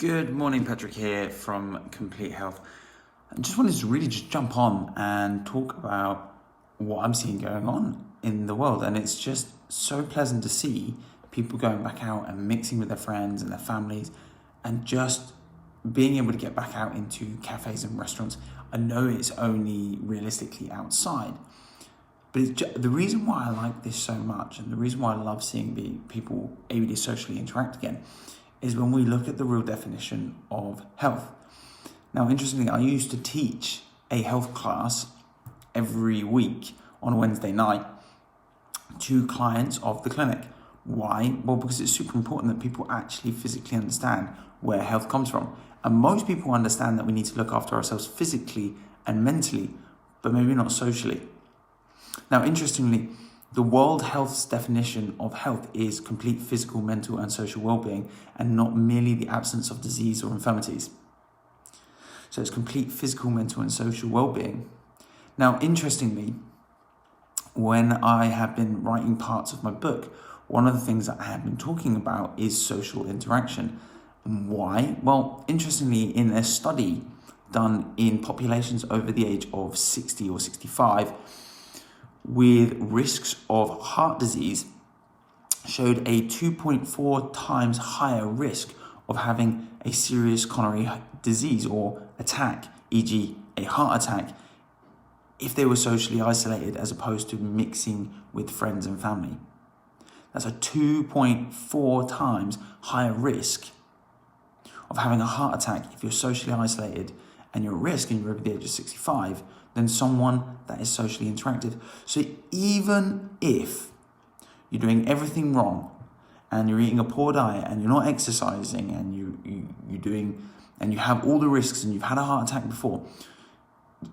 Good morning, Patrick here from Complete Health. I just wanted to really just jump on and talk about what I'm seeing going on in the world. And it's just so pleasant to see people going back out and mixing with their friends and their families and just being able to get back out into cafes and restaurants. I know it's only realistically outside, but the reason why I like this so much and the reason why I love seeing people able to socially interact again is when we look at the real definition of health. Now, interestingly, I used to teach a health class every week on a Wednesday night to clients of the clinic. Why? Well, because it's super important that people actually physically understand where health comes from. And most people understand that we need to look after ourselves physically and mentally, but maybe not socially. Now, interestingly, the World Health's definition of health is complete physical, mental, and social well-being, and not merely the absence of disease or infirmities. So it's complete physical, mental, and social well-being. Now, interestingly, when I have been writing parts of my book, one of the things that I have been talking about is social interaction. And why? Well, interestingly, in a study done in populations over the age of 60 or 65, with risks of heart disease, showed a 2.4 times higher risk of having a serious coronary disease or attack, e.g. a heart attack, if they were socially isolated as opposed to mixing with friends and family. That's a 2.4 times higher risk of having a heart attack if you're socially isolated and you're at risk and you're over the age of 65 than someone that is socially interactive. So even if you're doing everything wrong and you're eating a poor diet and you're not exercising and you have all the risks and you've had a heart attack before,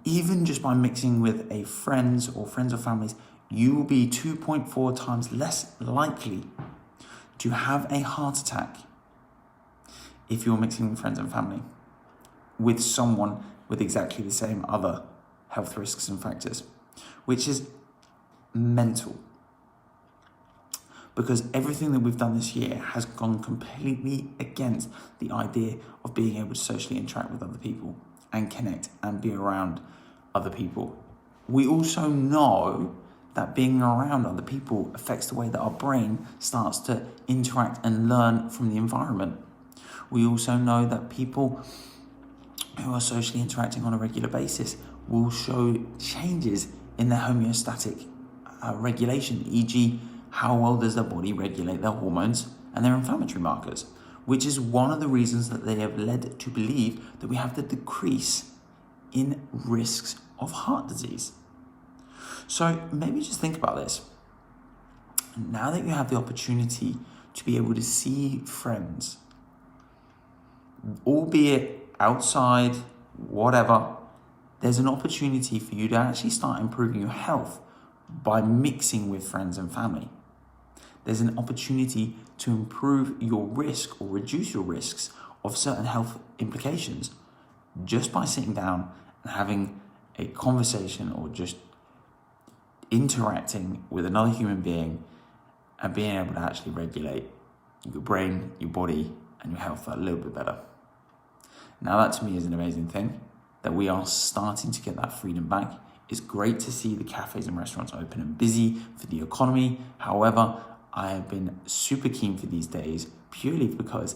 even just by mixing with friends or families, you will be 2.4 times less likely to have a heart attack if you're mixing with friends and family with someone with exactly the same other health risks and factors, which is mental. Because everything that we've done this year has gone completely against the idea of being able to socially interact with other people and connect and be around other people. We also know that being around other people affects the way that our brain starts to interact and learn from the environment. We also know that people who are socially interacting on a regular basis will show changes in their homeostatic regulation, e.g. how well does their body regulate their hormones and their inflammatory markers, which is one of the reasons that they have led to believe that we have the decrease in risks of heart disease. So maybe just think about this. Now that you have the opportunity to be able to see friends, albeit outside, whatever, there's an opportunity for you to actually start improving your health by mixing with friends and family. There's an opportunity to improve your risk or reduce your risks of certain health implications just by sitting down and having a conversation or just interacting with another human being and being able to actually regulate your brain, your body, and your health a little bit better. Now that to me is an amazing thing, that we are starting to get that freedom back. It's great to see the cafes and restaurants open and busy for the economy. However, I have been super keen for these days purely because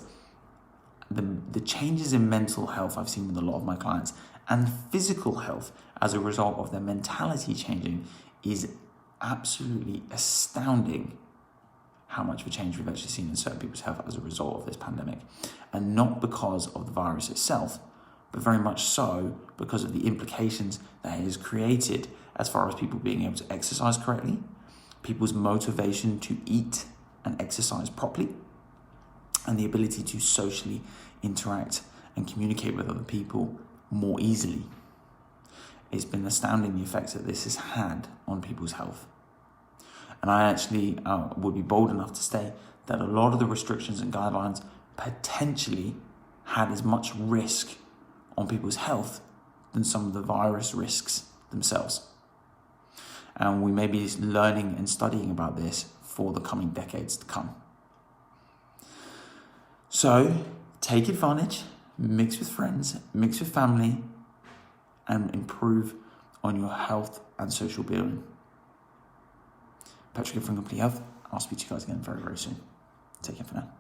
the changes in mental health I've seen with a lot of my clients and physical health as a result of their mentality changing is absolutely astounding. How much of a change we've actually seen in certain people's health as a result of this pandemic. And not because of the virus itself, but very much so because of the implications that it has created as far as people being able to exercise correctly, people's motivation to eat and exercise properly, and the ability to socially interact and communicate with other people more easily. It's been astounding the effects that this has had on people's health. And I actually would be bold enough to say that a lot of the restrictions and guidelines potentially had as much risk on people's health than some of the virus risks themselves. And we may be learning and studying about this for the coming decades to come. So take advantage, mix with friends, mix with family, and improve on your health and social being. Patrick from Complete Health. I'll speak to you guys again very, very soon. Take care for now.